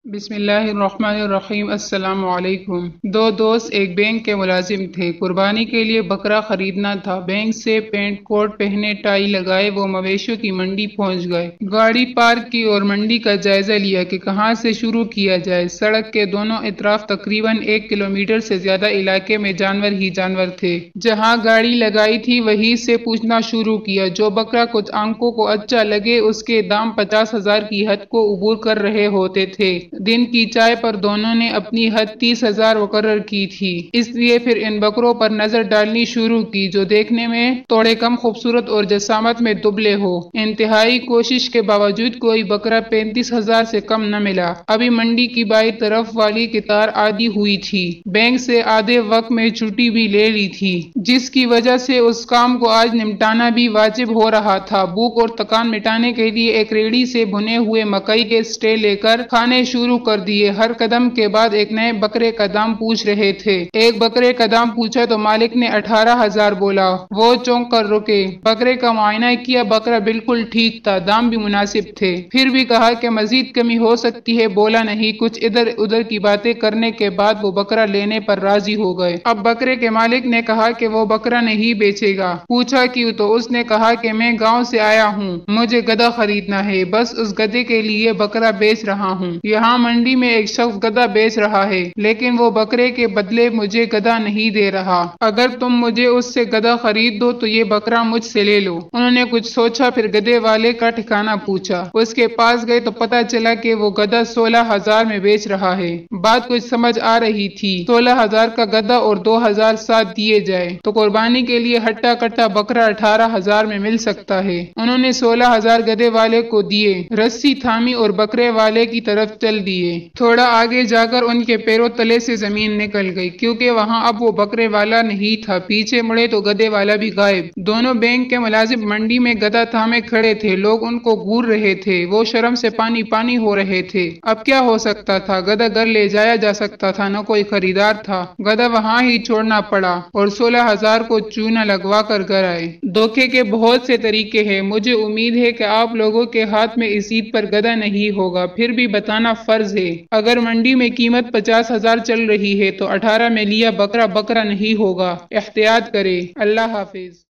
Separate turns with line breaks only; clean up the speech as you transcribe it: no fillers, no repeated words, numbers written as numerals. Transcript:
بسم اللہ الرحمن الرحیم۔ السلام علیکم۔ دو دوست ایک بینک کے ملازم تھے۔ قربانی کے لیے بکرا خریدنا تھا۔ بینک سے پینٹ کوٹ پہنے ٹائی لگائے وہ مویشیوں کی منڈی پہنچ گئے۔ گاڑی پارک کی اور منڈی کا جائزہ لیا کہ کہاں سے شروع کیا جائے۔ سڑک کے دونوں اطراف تقریباً 1 کلومیٹر سے زیادہ علاقے میں جانور ہی جانور تھے۔ جہاں گاڑی لگائی تھی وہیں سے پوچھنا شروع کیا۔ جو بکرا کچھ آنکھوں کو اچھا لگے اس کے دام 50,000 کی حد کو عبور کر رہے ہوتے تھے۔ دن کی چائے پر دونوں نے اپنی حد 30,000 مقرر کی تھی، اس لیے پھر ان بکروں پر نظر ڈالنی شروع کی جو دیکھنے میں تھوڑے کم خوبصورت اور جسامت میں دبلے ہو۔ انتہائی کوشش کے باوجود کوئی بکرا 35,000 سے کم نہ ملا۔ ابھی منڈی کی بائیں طرف والی قطار آدھی ہوئی تھی۔ بینک سے آدھے وقت میں چھٹی بھی لے لی تھی، جس کی وجہ سے اس کام کو آج نمٹانا بھی واجب ہو رہا تھا۔ بھوک اور تھکان مٹانے کے لیے ایک ریڑھی سے بھنے ہوئے مکئی کے سٹے لے کر کھانے شروع کر دیے۔ ہر قدم کے بعد ایک نئے بکرے کا دام پوچھ رہے تھے۔ ایک بکرے کا دام پوچھا تو مالک نے 18,000 بولا۔ وہ چونک کر رکے۔ بکرے کا معائنہ کیا، بکرا بالکل ٹھیک تھا، دام بھی مناسب تھے۔ پھر بھی کہا کہ مزید کمی ہو سکتی ہے، بولا نہیں۔ کچھ ادھر ادھر کی باتیں کرنے کے بعد وہ بکرا لینے پر راضی ہو گئے۔ اب بکرے کے مالک نے کہا کہ وہ بکرا نہیں بیچے گا۔ پوچھا کیوں؟ تو اس نے کہا کہ میں گاؤں سے آیا ہوں، مجھے گدھا خریدنا ہے، بس اس گدھے کے لیے بکرا بیچ رہا ہوں۔ یہاں منڈی میں ایک شخص گدھا بیچ رہا ہے، لیکن وہ بکرے کے بدلے مجھے گدھا نہیں دے رہا۔ اگر تم مجھے اس سے گدھا خرید دو تو یہ بکرا مجھ سے لے لو۔ انہوں نے کچھ سوچا، پھر گدھے والے کا ٹھکانہ پوچھا۔ اس کے پاس گئے تو پتہ چلا کہ وہ گدھا 16,000 میں بیچ رہا ہے۔ بات کچھ سمجھ آ رہی تھی۔ 16,000 کا گدھا اور 2,000 ساتھ دیے جائے تو قربانی کے لیے ہٹا کٹا بکرا 18,000 میں مل سکتا ہے۔ انہوں نے 16,000 گدھے والے کو دیے، رسی تھامی اور بکرے والے کی طرف چل دیے۔ تھوڑا آگے جا کر ان کے پیروں تلے سے زمین نکل گئی، کیونکہ وہاں اب وہ بکرے والا نہیں تھا۔ پیچھے مڑے تو گدھے والا بھی غائب۔ دونوں بینک کے ملازم منڈی میں گدھا تھامے کھڑے تھے۔ لوگ ان کو گھور رہے تھے، وہ شرم سے پانی پانی ہو رہے تھے۔ اب کیا ہو سکتا تھا؟ گدھا گھر لے جایا جا سکتا تھا، نہ کوئی خریدار تھا۔ گدھا وہاں ہی چھوڑنا پڑا اور 16,000 کو چونا لگوا کر گھر آئے۔ دھوکے کے بہت سے طریقے ہیں۔ مجھے امید ہے کہ آپ لوگوں کے ہاتھ میں اس عید پر گدھا نہیں ہوگا، پھر بھی بتانا فرض ہے۔ اگر منڈی میں قیمت 50,000 چل رہی ہے تو 18 میں لیا بکرا بکرا نہیں ہوگا۔ احتیاط کریں۔ اللہ حافظ۔